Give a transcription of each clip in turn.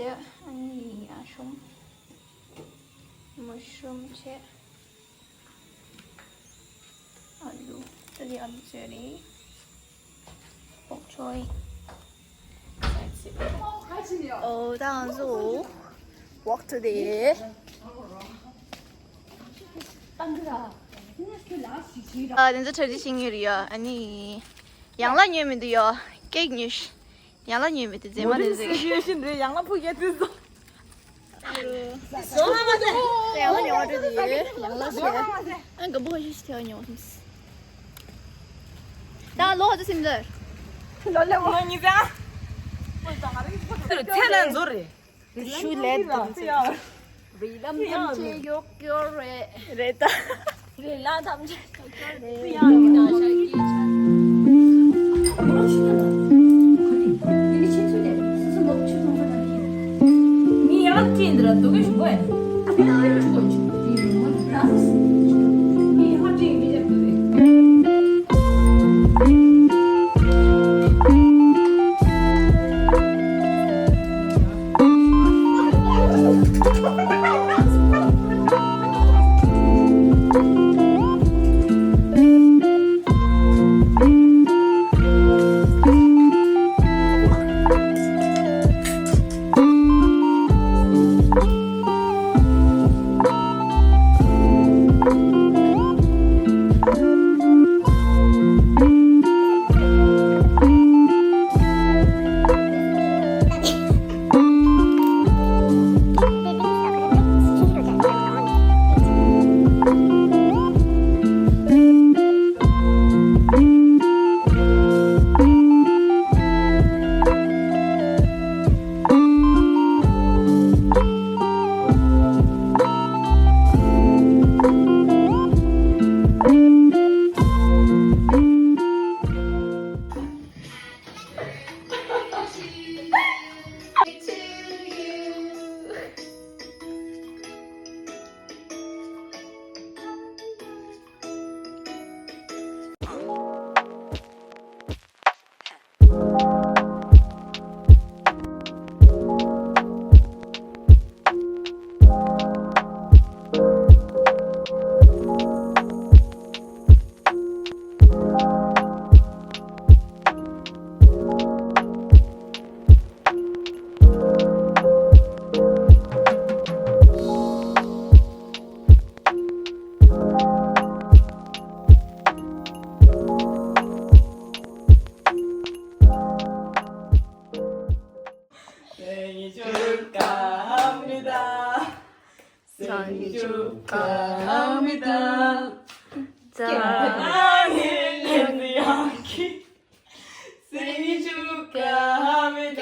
છે અને મશરૂમ છે, આલુ તરી આલુ ચરી bok choy. Oh, that was all. Walk today. 이제 저지 생일이야. 아니 양란유미도요. 케이크 뉴스. 양란유미도 제만해서. 유신데 양란 포기했어. 양란 영화들이 양란시. 그러니까 뭐가 시스템이 없었어. 나 넣어주세요. 널래 뭐니까? 태는 소리. 슈렛. 리람 담채 욕교래. 레다. 리람 담채 욕교래. 니 학진들아 너게 뭐해? 니 학진 이제 생일 축하합니다. 사랑해 양키 생일 축하합니다.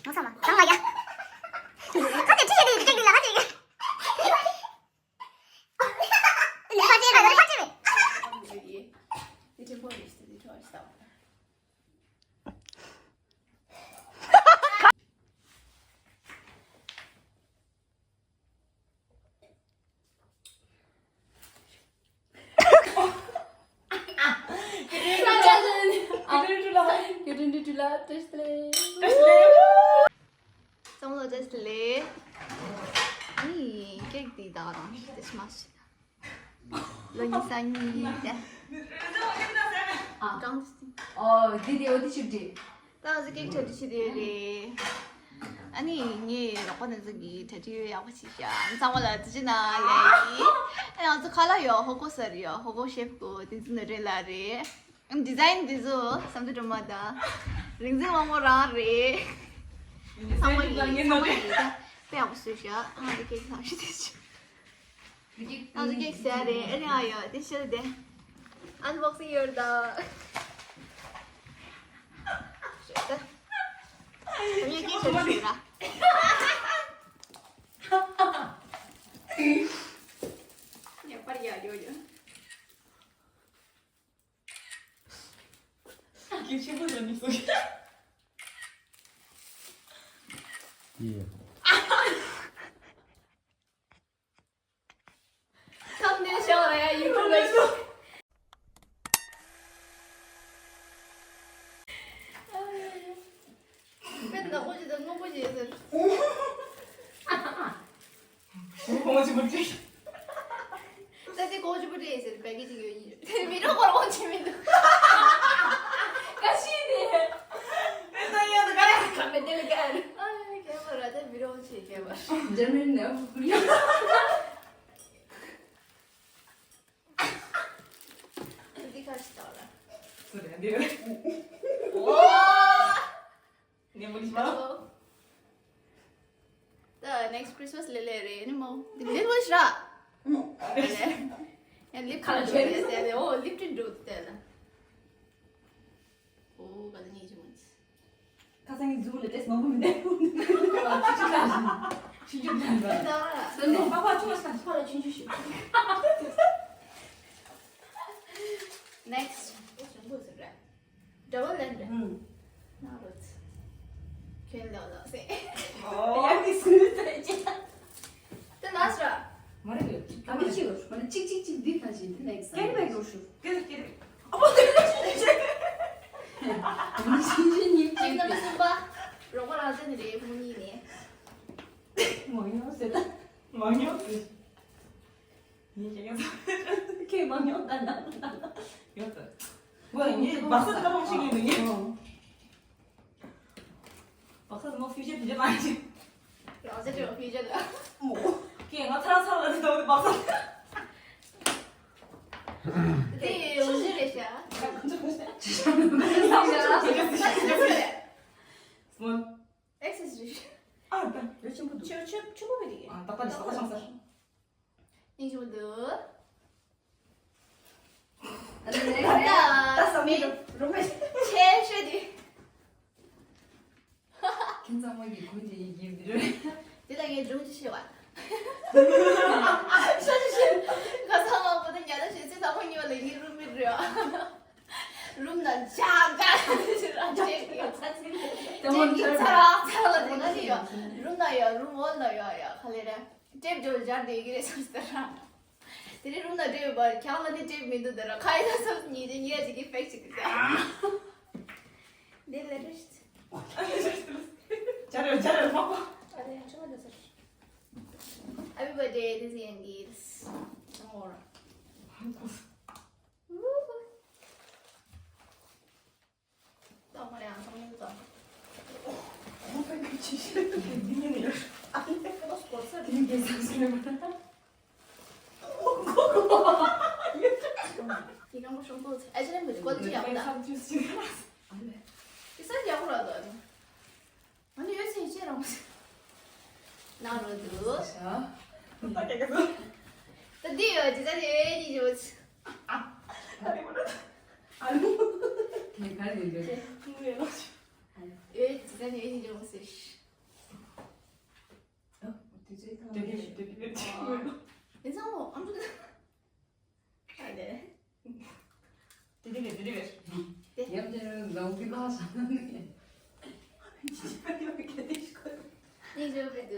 잠깐만, 장난이야? 갑자기 티셔츠 이렇게 길라 하지 이게? Someone just lay. Ni cake di dalam. This much. Lagi sanyi. Ah, don't. 디디 어디 집지? 나 어제 케이크 저지시들이. 아니, 니 너거는 저기 저기 하고 싶야. 상관을 드시나 레이. 아니, 저 칼라요. 호고 서리요. 호고 셰프고 디즈니를 라리. 디자인 디조 삼도 좀 맞다. 링즈 왕모라 레. 상관이다. 不要睡觉，啊，你给他是的去。然后就给写的，哎呀呀，这写的，unboxing your dog。是的，我也给写出了。やっぱりやるよ。김치부전이 속에. 예. 컨디셔너야 유튜브에 무슨 고무줄 물질. 사실 고주부리 있을 백이 지금 미로 걸어 재밌는 가시네. 세상에도 가라. 맨날 간 아이 개발하다 미로 치 개발 재밌네요. 어디 가시더라 그래, 내가. 내 머리 봐. The next Christmas lele ni mo lele was ra and lip color is oh lip tint do tela oh 가는 이 좀. 가상이 누굴래 떼서 먹으면 돼. 진짜 잘한다. 나 근데 봐봐, 좋았어. 펄어 진주시. Next. 전부 그래. Double end. 나도. 괜찮아. 세. 여기 있습니다, 이제. 또 나스라. 말해요. Abi çıkıyor. Bana çık çık çık bir kaçı. Ne güzel. Gel be görüşür. Gel gel. Bunu şimdi niye 지금 무슨 봐? 로봇 아들이 부모님이. 망이 없었다. 망이 없어. 이게 Köy manyak da. 이겼다. 뭐야 이게 막상 가방식이네 이게. 막상 뭐 퓨즈 퓨즈 많이. 어제 좀 비전다. 뭐. 걔 나타나서 너 막상. 근데 오늘이야. 뭐. 액세서리. 아, 나. Зачем буду? 추보비리. 아, 딱 빠졌어. 빠졌어. 닌주드. 갔다. 미. Romer. 최쉐디. Kimse gidiyor. Yiyebilir. 대단히 좋은 시간. 사실 가서 보는 여자 실제 사모님은 이 룸이래요. 룸난 잠깐 제기요. 제기 사람 내가요. 룸나요. 룸 원나요. 칼레래. 탭 조절 되기를 썼더라. तेरे रूम ना टेब पर क्या लगे टेब में तो दरा खाए था सब नीचे ये जगह फेंक सकते दे ले रेस्ट 잘해 잘해 봐봐. अरे चलो दे sir Happy birthday this youngies more 또 말이야 성민도 엄청 지시를 니네요. 그거 스포츠 Kim gezersin? 이런 거 좀 애들은 뭐 거지 않다 비싼 약으로도 아니 요새 이제랑 나로도 딱 해서. 드디어 진짜 제일 좋지 다리 몰라. Tekrar ediyor. 뭐야. 왜 진짜 제일 좋지 되게 되게 친구예요. 이상호 아무튼 네 되게 되게. Yapacağım ben bir daha sana. 진짜 이렇게 되시거든. 니즈베드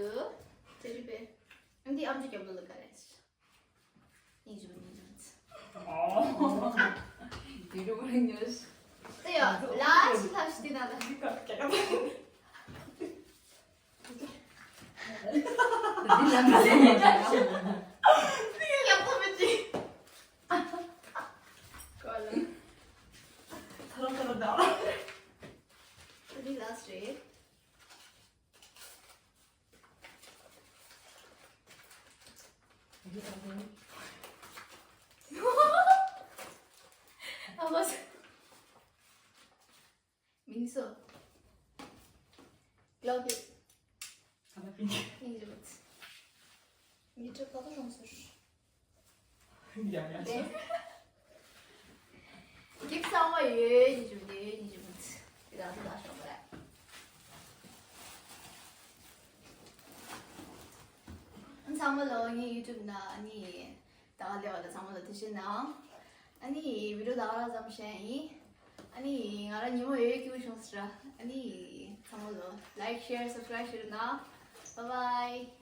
제리베 근데 아무튼 없는 거라서 니즈 Yürü gidiyoruz. 또요 라치 다시디나다 Dinlenmeden yapamadı 걸로 사람 알아. 우리 라스트 아 맞아 민수 글라우디 하나 빈게. 니즈베드 니즈 가도 좀 쓰시 미안해. 네. 깁상화 유엔이 좀 유엔이 좀 그다음 다시 오래. 상물로 이 유튜브 나 아니 나가려다 상물로 드시나 아니 위로 나가라 잠시이 아니 알아 니모 얘기 오셨으라 아니 상물로 like share subscribe 시르나 바이바이.